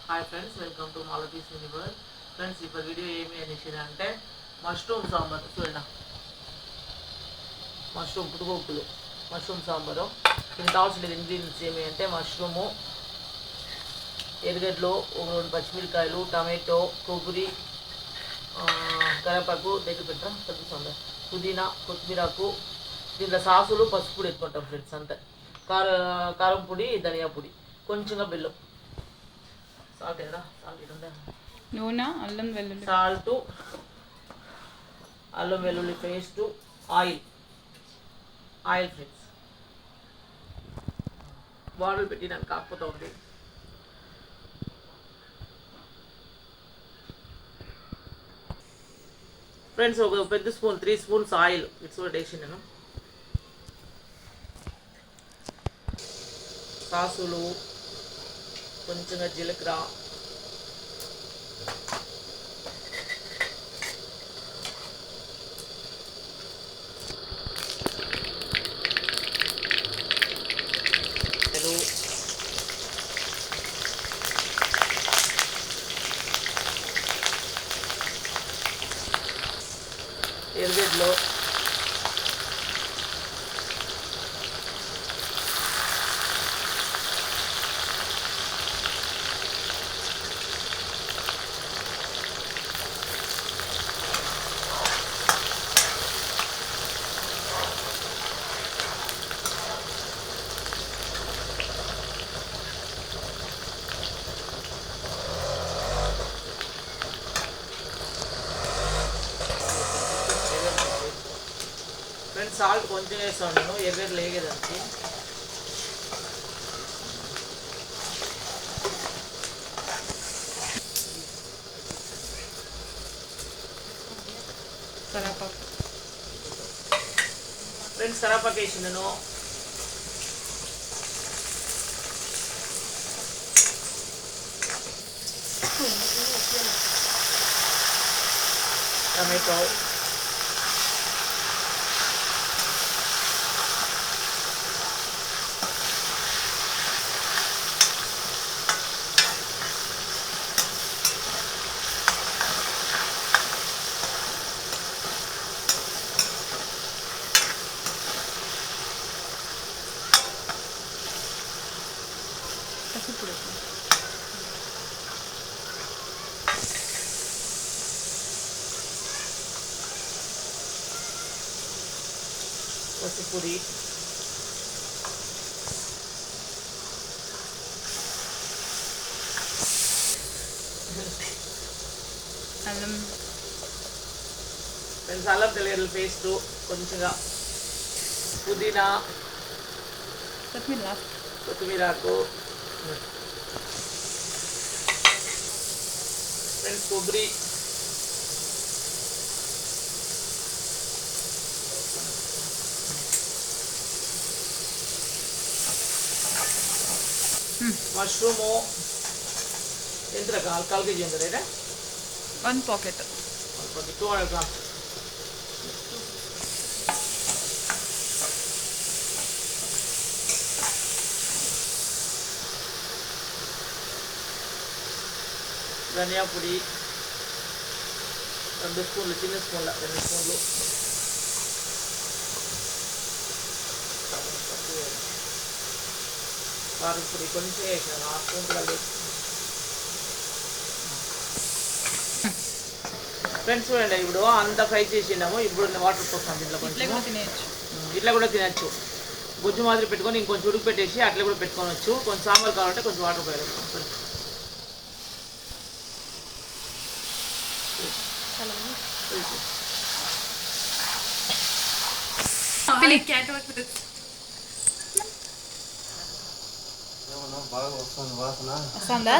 Hi friends, welcome to Malathi's universe. Friends, ఇప్పుడు video ఏమి అనేసి అంటే మష్రూమ్ సాంబార్ చూడండి. మష్రూమ్ పుట్టుకోకులు మష్రూమ్ సాంబారు. దీనికి కావాల్సిన ఇంగ్రీడియంట్స్ ఏమి అంటే మష్రూము, ఎర్రగడ్డలు, ఒక 2 పచ్చిమిరకాయలు, టమాటో, కొబ్బరి, కరివేపాకు దగ్గర పెట్టాం, పెద్ద సాంబార్, పుదీనా, కొత్తిమీరాకు. దీంట్లో సాసులు, పసుపు పొడి ఎత్తుకుంటాం ఫ్రెండ్స్. అంతే. కారం పొడి, ధనియా పొడి, కొంచెంగా బెల్లం, సాల్ట్ ఎక్కడ సాల్ట్ నూనె, అల్లం వెల్లుల్లి, సాల్ట్, అల్లం వెల్లుల్లి పేస్టు, ఆయిల్ ఫ్రెండ్స్. బాటిల్ పెట్టి నాకు కాకపోతా ఉంది. ఫ్రెండ్స్, ఒక పెద్ద స్పూన్ 3 స్పూన్స్ ఆయిల్ ఇట్స్ కూడా వేసి నేను. సాసులు, కొంచెంగా జీలకర్ర, ఎర్రగడ్డలు, ఫ్రెండ్స్ సాల్ట్ కొంచెం వేస్తాను నేను, ఎర్రగడ్డలు వేగేదానికి. కరివేపాకు. ఫ్రెండ్స్, కరివేపాకు వేసి నేను. టమాటో, పసుపు, పసుపొడి, అల్లం, ఫ్రెండ్స్ అల్లం తెల్లగడ్డల పేస్టు, కొంచెంగా పుదీనా, కొత్తిమీరాకు, ఫ్రెండ్స్ కొబ్బరి, మష్రూము ఎంత కాల్ కేజీ ఉంది రేటా? 1 పాకెట్, 200 grams. ధనియా పొడి 2 స్పూన్లు, చిన్న స్పూన్ల 2 స్పూన్లు. కారం పొడి కొంచెం వేసాను, 6 స్పూన్లు. ఫ్రెండ్స్ చూడండి, ఇప్పుడు అంతా ఫ్రై చేసినాము. ఇప్పుడు వాటర్ పోస్తాం దీంట్లో కొంచెం. ఇట్లా కూడా తినచ్చు. గుజ్జు మాదిరి పెట్టుకొని ఇంకొంచెం ఉడుకు పెట్టేసి అట్లా కూడా పెట్టుకోవచ్చు. కొంచెం సాంబార్ కావాలంటే కొంచెం వాటర్ పోయాలి. బాగా వస్తుంది వాసన. వస్తుందా?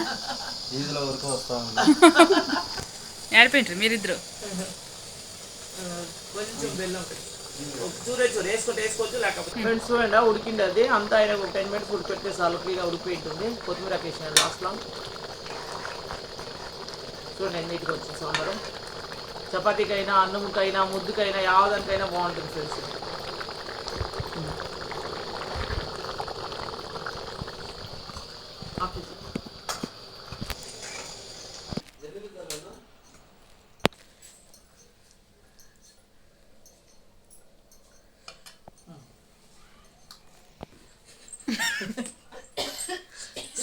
ఈదుల వరకు వస్తుంది. ఏడిపోయింటారు మీరిద్దరు. కొంచెం బెల్లం వేసుకోవచ్చు లేకపోతే. ఫ్రెండ్స్ చూడండి, ఉడికింది అది అంతా. అయినా ఒక 10 minutes ఉడికిపెడితే చాలు, ఫ్రీగా ఉడికిపోయింటుంది. కొత్తిమీర వేసాను లాస్ట్లో. చూడండి నీట్గా వచ్చింది సాంబారు. చపాతీకైనా, అన్నంకైనా, ముద్దుకైనా, యావదానికైనా బాగుంటుంది ఫ్రెండ్స్.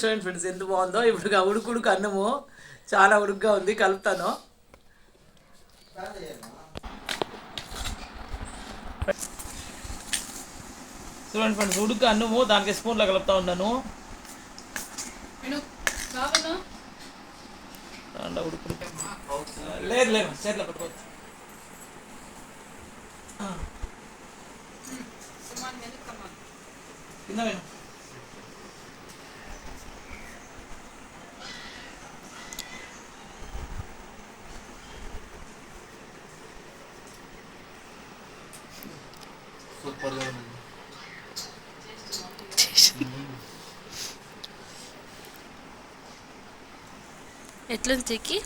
చూడండి ఫ్రెండ్స్ ఎంత బాగుందో. ఇప్పుడు ఉడుకుడుకు అన్నము చాలా ఉడుకుగా ఉంది, కలుపుతాను. చూడండి ఫ్రెండ్స్ ఉడుకు అన్నము దానికి స్పూన్లో కలుపుతా ఉన్నాను. ఉడుకు లేదు లేదు చేతిలో పట్టుకోవచ్చు. కింద వేను. సూపర్గా ఉంది. ఎట్లుంది చెక్కి?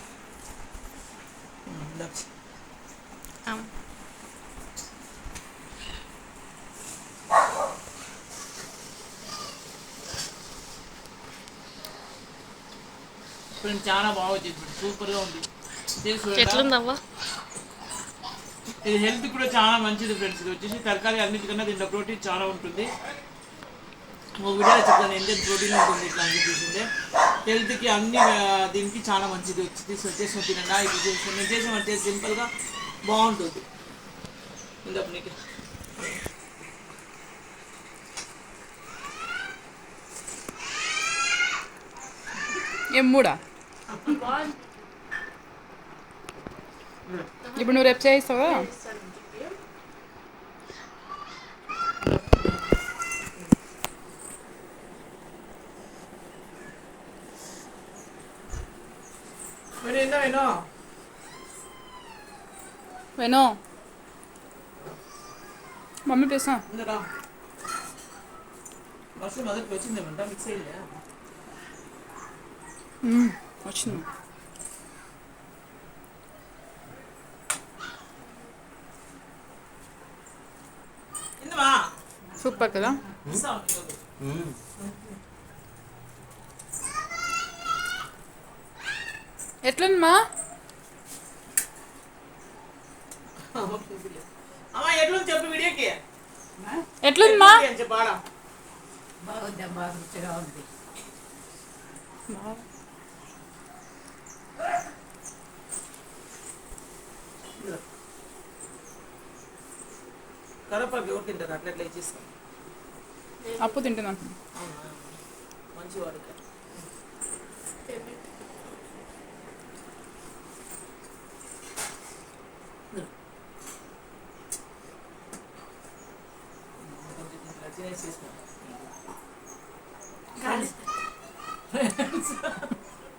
చాలా బాగా వచ్చింది, సూపర్గా ఉంది. ఎట్లుందవ్వా? ఇది హెల్త్ కూడా చాలా మంచిది ఫ్రెండ్స్. ఇది వచ్చేసి తరకారీ అన్నిటికన్నా దీంట్లో ప్రోటీన్ చాలా ఉంటుంది. ఒక వీడియో చెప్తాను ఎంత ప్రోటీన్ ఉంటుంది ఇట్లా అని చెప్పేసిందే. హెల్త్కి అన్ని దీనికి చాలా మంచిది. వచ్చేసి తినండి. ఇది నేను చేసామంటే సింపుల్గా బాగుంటుంది. ఇందాక నీకు మూడా? ఇప్పుడు నువ్వు రేపు చేయిస్తావా? వేణు మమ్మీ పిలుస్తా. బస్సు మొదటికి వచ్చిందేమంట, మిక్స్ అయ్యా వచ్చింది. సూపర్ కదా? ఎట్లుందమ్మా? ఎట్లుంది చెప్పు వీడియోకి. ఎట్లుందమ్మా? చెప్పాడా? కరపాకు ఎవరు తింటారు? అట్లా ఇచ్చేస్తాం. అప్పు తింటున్నాను. మంచివాడు.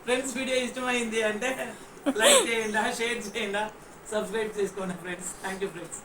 ఫ్రెండ్స్ వీడియో ఇష్టమైంది అంటే లైక్ చేయండి, షేర్ చేయండి, సబ్స్క్రైబ్ చేసుకోండి ఫ్రెండ్స్. Thank you friends.